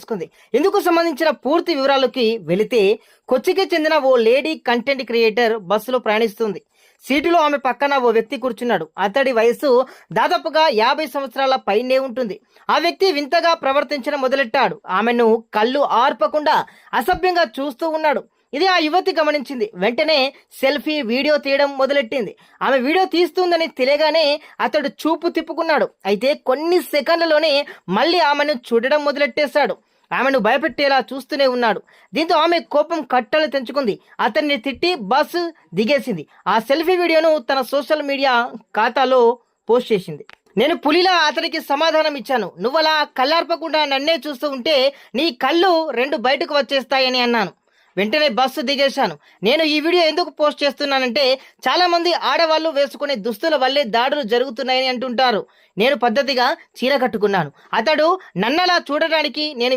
చేసుకుంది. ఇందుకు సంబంధించిన పూర్తి వివరాలకి వెళితే, కొచ్చికి చెందిన ఓ లేడీ కంటెంట్ క్రియేటర్ బస్సులో ప్రయాణిస్తుంది. సీటులో ఆమె పక్కన ఓ వ్యక్తి కూర్చున్నాడు. అతడి వయసు దాదాపుగా 50 సంవత్సరాల పైనే ఉంటుంది. ఆ వ్యక్తి వింతగా ప్రవర్తించడం మొదలెట్టాడు. ఆమెను కళ్ళు ఆర్పకుండా అసభ్యంగా చూస్తూ ఉన్నాడు. ఇది ఆ యువతి గమనించింది. వెంటనే సెల్ఫీ వీడియో తీయడం మొదలెట్టింది. ఆమె వీడియో తీస్తుందని తెలియగానే అతడు చూపు తిప్పుకున్నాడు. అయితే కొన్ని సెకండ్లలోనే మళ్ళీ ఆమెను చూడడం మొదలెట్టేశాడు. ఆమెను భయపెట్టేలా చూస్తూనే ఉన్నాడు. దీంతో ఆమె కోపం కట్టలు తెంచుకుంది. అతన్ని తిట్టి బస్సు దిగేసింది. ఆ సెల్ఫీ వీడియోను తన సోషల్ మీడియా ఖాతాలో పోస్ట్ చేసింది. నేను పులిలా అతనికి సమాధానం ఇచ్చాను. నువ్వలా కళ్ళార్పకుండా నన్నే చూస్తూ ఉంటే నీ కళ్ళు 2 బయటకు వచ్చేస్తాయని అన్నాను. వెంటనే బస్సు దిగేశాను. నేను ఈ వీడియో ఎందుకు పోస్ట్ చేస్తున్నానంటే, చాలా మంది ఆడవాళ్ళు వేసుకునే దుస్తుల వల్లే దాడులు జరుగుతున్నాయని అంటుంటారు. నేను పద్ధతిగా చీర కట్టుకున్నాను. అతడు నన్నలా చూడడానికి నేను